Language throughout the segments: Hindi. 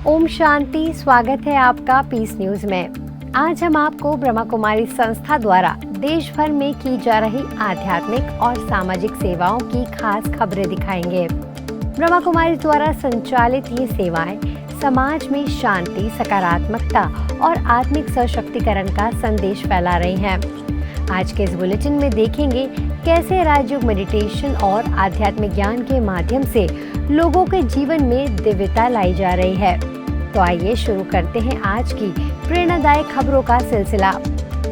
ओम शांति। स्वागत है आपका पीस न्यूज में। आज हम आपको ब्रह्मा कुमारी संस्था द्वारा देश भर में की जा रही आध्यात्मिक और सामाजिक सेवाओं की खास खबरें दिखाएंगे। ब्रह्मा कुमारी द्वारा संचालित ये सेवाएं समाज में शांति, सकारात्मकता और आत्मिक सशक्तिकरण का संदेश फैला रही हैं। आज के इस बुलेटिन में देखेंगे कैसे राजयोग मेडिटेशन और आध्यात्मिक ज्ञान के माध्यम से लोगों के जीवन में दिव्यता लाई जा रही है। तो आइए शुरू करते हैं आज की प्रेरणादायक खबरों का सिलसिला,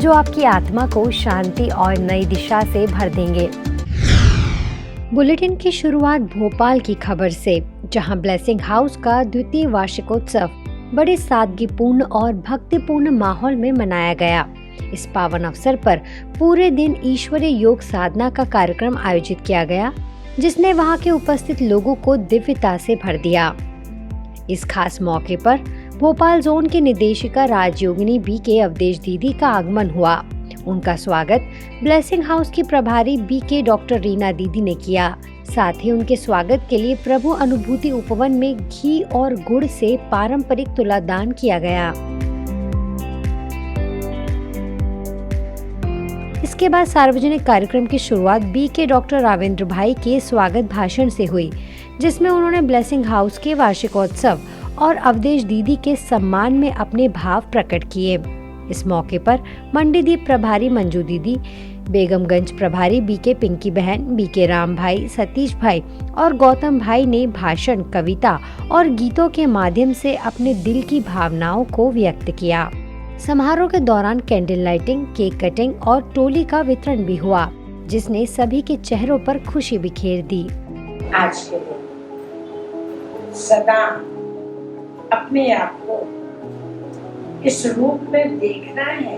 जो आपकी आत्मा को शांति और नई दिशा से भर देंगे। बुलेटिन की शुरुआत भोपाल की खबर से, जहां ब्लेसिंग हाउस का द्वितीय वार्षिकोत्सव बड़े सादगीपूर्ण और भक्तिपूर्ण माहौल में मनाया गया। इस पावन अवसर पर पूरे दिन ईश्वरीय योग साधना का कार्यक्रम आयोजित किया गया, जिसने वहां के उपस्थित लोगों को दिव्यता से भर दिया। इस खास मौके पर भोपाल जोन की निदेशिका राजयोगिनी बीके अवधेश दीदी का आगमन हुआ। उनका स्वागत ब्लेसिंग हाउस की प्रभारी बीके डॉक्टर रीना दीदी ने किया। साथ ही उनके स्वागत के लिए प्रभु अनुभूति उपवन में घी और गुड़ से पारंपरिक तुलादान किया गया। इसके बाद सार्वजनिक कार्यक्रम की शुरुआत बीके डॉक्टर रावेंद्र भाई के स्वागत भाषण से हुई, जिसमें उन्होंने ब्लेसिंग हाउस के वार्षिकोत्सव और अवधेश दीदी के सम्मान में अपने भाव प्रकट किए। इस मौके पर मंडीदीप प्रभारी मंजू दीदी, बेगमगंज प्रभारी बीके पिंकी बहन, बीके राम भाई, सतीश भाई और गौतम भाई ने भाषण, कविता और गीतों के माध्यम से अपने दिल की भावनाओं को व्यक्त किया। समारोह के दौरान कैंडल लाइटिंग, केक कटिंग और टोली का वितरण भी हुआ, जिसने सभी के चेहरों पर खुशी बिखेर दी। आज के दिन सदा अपने आप को इस रूप में देखना है,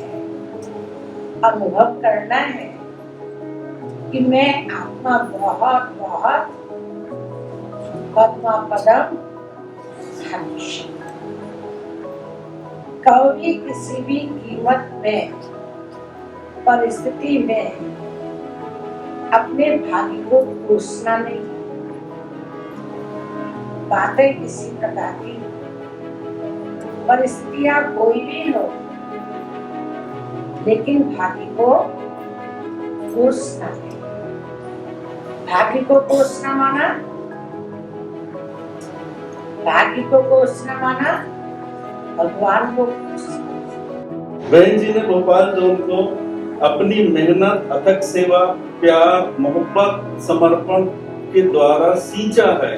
अनुभव करना है कि मैं आत्मा बहुत बहुत पद्मा पदम धनुष। कभी किसी भी कीमत में, परिस्थिति में अपने भाग्य को कोसना नहीं। बातें किसी प्रकार की, परिस्थितियां कोई भी हो, लेकिन भाग्य को कोसना नहीं। भाग्य को कोसना माना, भाग्य को कोसना माना भगवान को। बहन जी ने भोपाल जोन को अपनी मेहनत, अथक सेवा, प्यार, मोहब्बत, समर्पण के द्वारा सींचा है।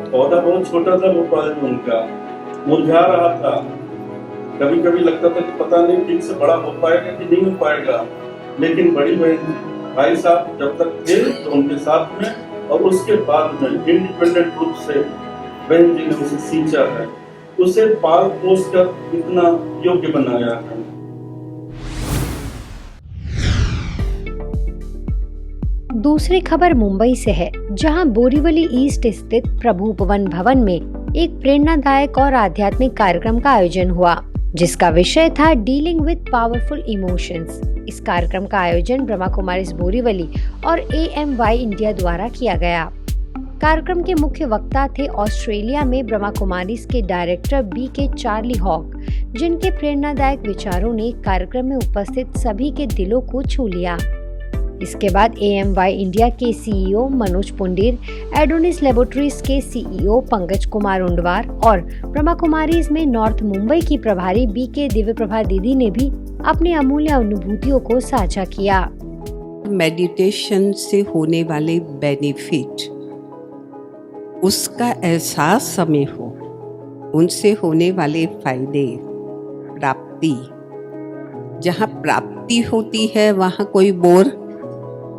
पौधा बहुत छोटा था भोपाल जोन का, मुरझा रहा था। कभी कभी लगता था कि पता नहीं ठीक से बड़ा हो पाएगा कि नहीं हो पाएगा, लेकिन बड़ी बहन भाई साहब जब तक थे तो उनके साथ में, और उसके बाद में इंडिपेंडेंट रूप से बहन जी ने उसे सींचा है, उसे पाल पोस कर इतना योग्य बनाया है। दूसरी खबर मुंबई से है, जहां बोरीवली ईस्ट स्थित प्रभु उपवन भवन में एक प्रेरणादायक और आध्यात्मिक कार्यक्रम का आयोजन हुआ, जिसका विषय था डीलिंग विद पावरफुल इमोशंस। इस कार्यक्रम का आयोजन ब्रह्मा कुमारीज बोरीवली और AMY इंडिया द्वारा किया गया। कार्यक्रम के मुख्य वक्ता थे ऑस्ट्रेलिया में ब्रह्मा कुमारीज के डायरेक्टर बीके चार्ली हॉक, जिनके प्रेरणादायक विचारों ने कार्यक्रम में उपस्थित सभी के दिलों को छू लिया। इसके बाद AMY इंडिया के CEO Manoj Pundir, Adonis laboratories के CEO पंकज कुमार उंडवार और ब्रह्मा कुमारीज में नॉर्थ मुंबई की प्रभारी बीके दिव्य प्रभा दीदी ने भी अपनी अमूल्य अनुभूतियों को साझा किया। मेडिटेशन से होने वाले बेनिफिट, उसका एहसास हमें हो, उनसे होने वाले फायदे, प्राप्ति। जहाँ प्राप्ति होती है वहाँ कोई बोर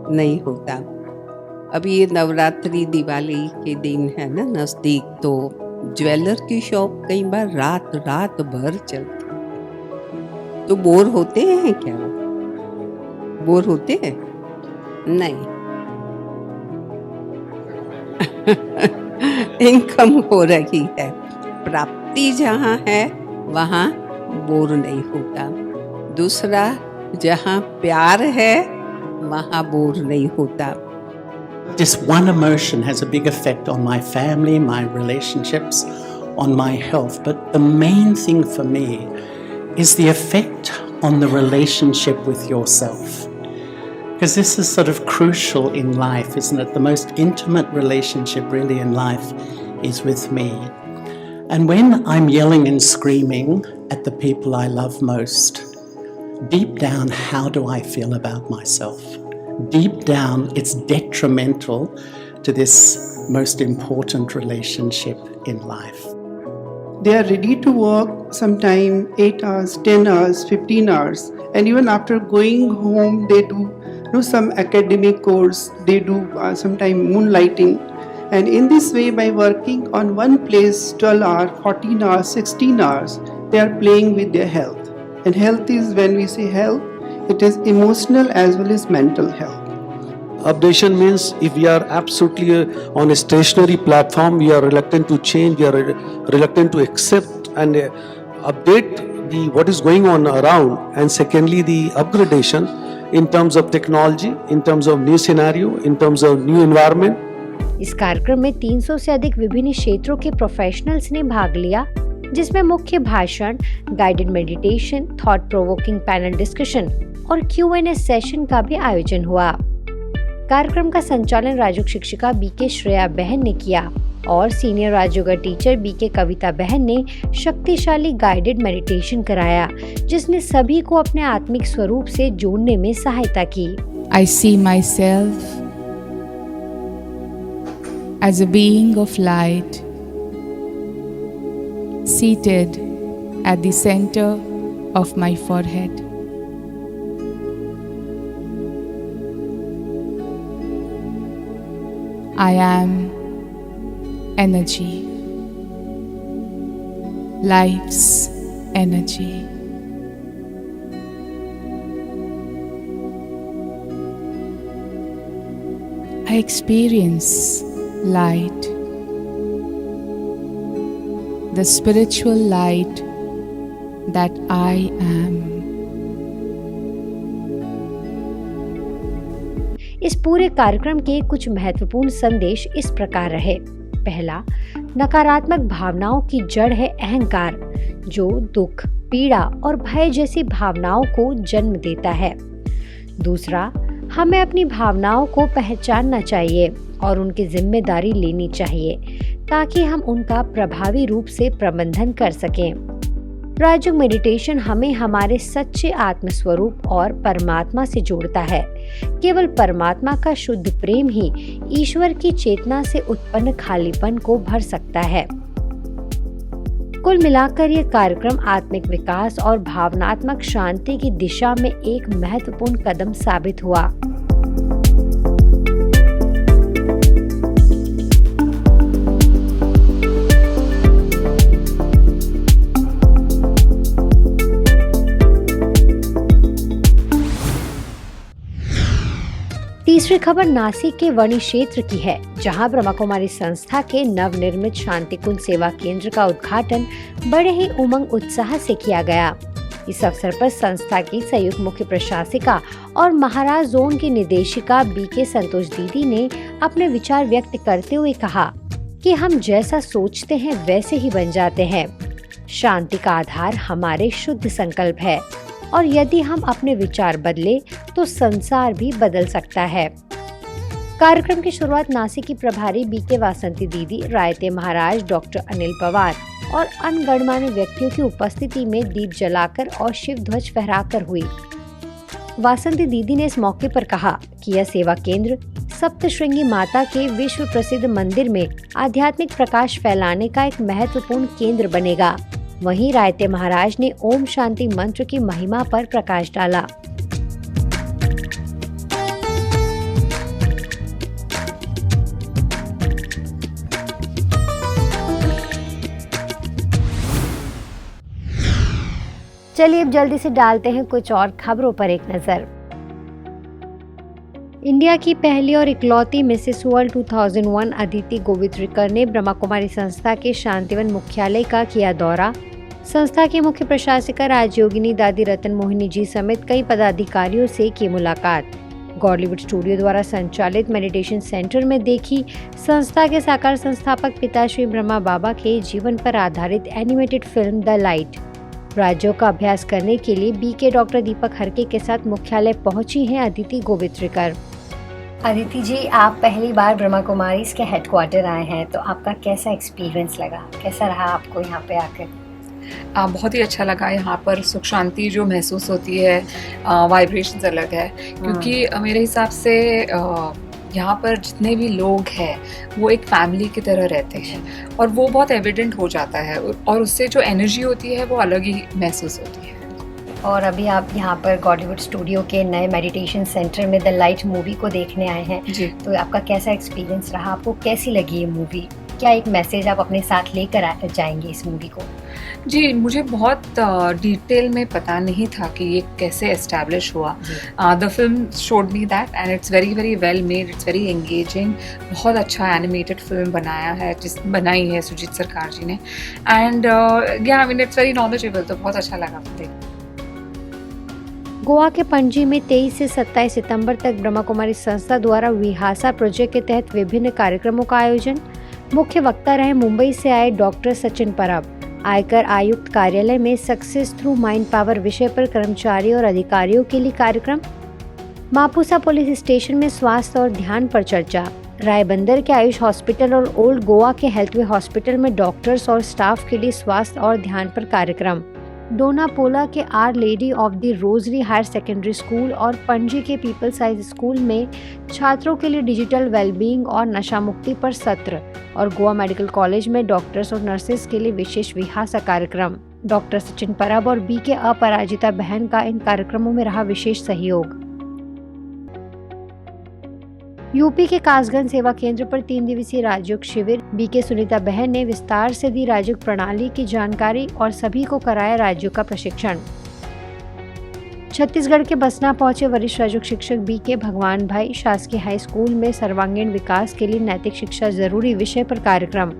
नहीं होता। अभी ये नवरात्रि, दिवाली के दिन है ना नजदीक, तो ज्वेलर की शॉप कई बार रात रात भर चलती। तो बोर होते हैं क्या? बोर होते हैं? नहीं। इनकम हो रही है। प्राप्ति जहाँ है वहाँ बोर नहीं होता। दूसरा, जहाँ प्यार है वहाँ बोर नहीं होता। Just one emotion has a big effect on my family, my relationships, on my health, but the main thing for me is the effect on the relationship with yourself. Because this is sort of crucial in life, isn't it? The most intimate relationship really in life is with me. And when I'm yelling and screaming at the people I love most, deep down, how do I feel about myself? Deep down, it's detrimental to this most important relationship in life. They are ready to work sometime 8 hours, 10 hours, 15 hours. And even after going home, they do some academic course, they do sometime moonlighting. And in this way, by working on one place 12 hours, 14 hours, 16 hours, they are playing with their health. And health is, when we say health, it is emotional as well as mental health. Updation means if we are absolutely on a stationary platform, we are reluctant to change, we are reluctant to accept and update what is going on around. And secondly, the upgradation in terms of technology, in terms of new scenario, in terms of new environment. इस कार्यक्रम में 300 से अधिक विभिन्न क्षेत्रों के प्रोफेशनल्स ने भाग लिया, जिसमें मुख्य भाषण, guided meditation, thought provoking panel discussion और Q&A सेशन का भी आयोजन हुआ। कार्यक्रम का संचालन राजयोग शिक्षिका बीके श्रेया बहन ने किया और सीनियर राजयोग टीचर बीके कविता बहन ने शक्तिशाली गाइडेड मेडिटेशन कराया, जिसने सभी को अपने आत्मिक स्वरूप से जोड़ने में सहायता की। I see myself as a being of light, seated at the center of my forehead. I am energy, life's energy. I experience light, the spiritual light that I am. इस पूरे कार्यक्रम के कुछ महत्वपूर्ण संदेश इस प्रकार रहे। पहला, नकारात्मक भावनाओं की जड़ है अहंकार, जो दुख, पीड़ा और भय जैसी भावनाओं को जन्म देता है। दूसरा, हमें अपनी भावनाओं को पहचानना चाहिए और उनकी जिम्मेदारी लेनी चाहिए ताकि हम उनका प्रभावी रूप से प्रबंधन कर सकें। राजयोग मेडिटेशन हमें हमारे सच्चे आत्म स्वरूप और परमात्मा से जोड़ता है। केवल परमात्मा का शुद्ध प्रेम ही ईश्वर की चेतना से उत्पन्न खालीपन को भर सकता है। कुल मिलाकर ये कार्यक्रम आत्मिक विकास और भावनात्मक शांति की दिशा में एक महत्वपूर्ण कदम साबित हुआ। तीसरी खबर नासिक के वणी क्षेत्र की है, जहां ब्रह्मा कुमारी संस्था के नवनिर्मित शांतिकुंज सेवा केंद्र का उद्घाटन बड़े ही उमंग उत्साह से किया गया। इस अवसर पर संस्था की संयुक्त मुख्य प्रशासिका और महाराज जोन की निदेशिका बीके संतोष दीदी ने अपने विचार व्यक्त करते हुए कहा कि हम जैसा सोचते हैं वैसे ही बन जाते हैं। शांति का आधार हमारे शुद्ध संकल्प है और यदि हम अपने विचार बदले तो संसार भी बदल सकता है। कार्यक्रम की शुरुआत नासिक की प्रभारी बीके वासंती दीदी, रायते महाराज डॉक्टर अनिल पवार और अन्य गणमान्य व्यक्तियों की उपस्थिति में दीप जलाकर और शिव ध्वज फहराकर हुई। वासंती दीदी ने इस मौके पर कहा कि यह सेवा केंद्र सप्तश्रृंगी माता के विश्व प्रसिद्ध मंदिर में आध्यात्मिक प्रकाश फैलाने का एक महत्वपूर्ण केंद्र बनेगा। वहीं रायते महाराज ने ओम शांति मंत्र की महिमा पर प्रकाश डाला। चलिए अब जल्दी से डालते हैं कुछ और खबरों पर एक नजर। इंडिया की पहली और इकलौती मिसेस वर्ल्ड 2001 अदिति गोवित्रिकर ने ब्रह्मा कुमारी संस्था के शांतिवन मुख्यालय का किया दौरा। संस्था की मुख्य प्रशासिका राजयोगिनी दादी रतन मोहिनी जी समेत कई पदाधिकारियों से की मुलाकात। गॉलीवुड स्टूडियो द्वारा संचालित मेडिटेशन सेंटर में देखी संस्था के साकार संस्थापक पिता श्री ब्रह्मा बाबा के जीवन पर आधारित एनिमेटेड फिल्म द लाइट। राज्यों का अभ्यास करने के लिए बीके डॉक्टर दीपक हरके के साथ मुख्यालय पहुंची हैं अदिति गोवित्रिकर। अदिति जी, आप पहली बार ब्रह्मा कुमारीज के हेडक्वार्टर आए हैं, तो आपका कैसा एक्सपीरियंस लगा? कैसा रहा आपको यहाँ पे आकर? बहुत ही अच्छा लगा। यहाँ पर सुख शांति जो महसूस होती है, वाइब्रेशंस अलग है, क्योंकि मेरे हिसाब से यहाँ पर जितने भी लोग हैं वो एक फैमिली की तरह रहते हैं और वो बहुत एविडेंट हो जाता है और उससे जो एनर्जी होती है वो अलग ही महसूस होती है। और अभी आप यहाँ पर गॉलीवुड स्टूडियो के नए मेडिटेशन सेंटर में द लाइट मूवी को देखने आए हैं जी। तो आपका कैसा एक्सपीरियंस रहा? आपको कैसी लगी ये मूवी? क्या एक मैसेज आप अपने साथ लेकर जाएंगे इस मूवी को? जी, मुझे बहुत डिटेल में पता नहीं था कि ये कैसे एस्टैब्लिश हुआ। The film showed me that and it's very well made, it's very engaging. बहुत अच्छा एनिमेटेड फिल्म बनाई है सुजीत सरकार जी ने and I mean it's very knowledgeable, तो बहुत अच्छा लगा मुझे। गोवा के पणजी में 23 से 27 सितंबर तक ब्रह्मा कुमारी संस्था द्वारा विहासा प्रोजेक्ट के तहत विभिन्न कार्यक्रमों का आयोजन। मुख्य वक्ता रहे मुंबई से आए डॉक्टर सचिन परब। आयकर आयुक्त कार्यालय में सक्सेस थ्रू माइंड पावर विषय पर कर्मचारियों और अधिकारियों के लिए कार्यक्रम। मापुसा पुलिस स्टेशन में स्वास्थ्य और ध्यान पर चर्चा। रायबंदर के आयुष हॉस्पिटल और ओल्ड गोवा के हेल्थवे हॉस्पिटल में डॉक्टर्स और स्टाफ के लिए स्वास्थ्य और ध्यान पर कार्यक्रम। डोनापोला के our lady of the rosary higher secondary school और पणजी के पीपल साइज स्कूल में छात्रों के लिए डिजिटल वेलबींग और नशा मुक्ति पर सत्र और गोवा मेडिकल कॉलेज में डॉक्टर्स और नर्सेस के लिए विशेष विहासा कार्यक्रम। डॉक्टर सचिन परब और बीके अपराजिता बहन का इन कार्यक्रमों में रहा विशेष सहयोग। यूपी के कासगंज सेवा केंद्र पर 3 दिवसीय राजयोग शिविर। बीके सुनीता बहन ने विस्तार से दी राजयोग प्रणाली की जानकारी और सभी को कराया राजयोग का प्रशिक्षण। छत्तीसगढ़ के बसना पहुंचे वरिष्ठ राजयोग शिक्षक बीके भगवान भाई। शासकीय हाई स्कूल में सर्वांगीण विकास के लिए नैतिक शिक्षा जरूरी विषय पर कार्यक्रम।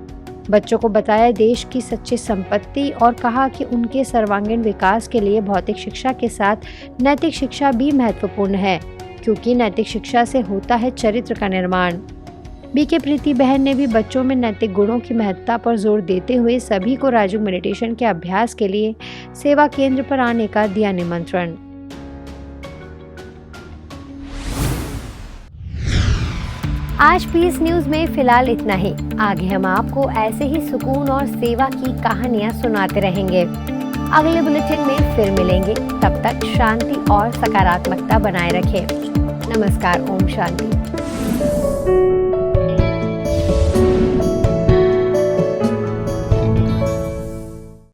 बच्चों को बताया देश की सच्ची संपत्ति और कहा कि उनके सर्वांगीण विकास के लिए भौतिक शिक्षा के साथ नैतिक शिक्षा भी महत्वपूर्ण है, क्योंकि नैतिक शिक्षा से होता है चरित्र का निर्माण। बीके प्रीति बहन ने भी बच्चों में नैतिक गुणों की महत्ता पर जोर देते हुए सभी को राजयोग मेडिटेशन के अभ्यास के लिए सेवा केंद्र पर आने का दिया निमंत्रण। आज पीस न्यूज में फिलहाल इतना ही। आगे हम आपको ऐसे ही सुकून और सेवा की कहानियां सुनाते रहेंगे। अगले बुलेटिन में फिर मिलेंगे, तब तक शांति और सकारात्मकता बनाए रखें। नमस्कार। ओम शांति।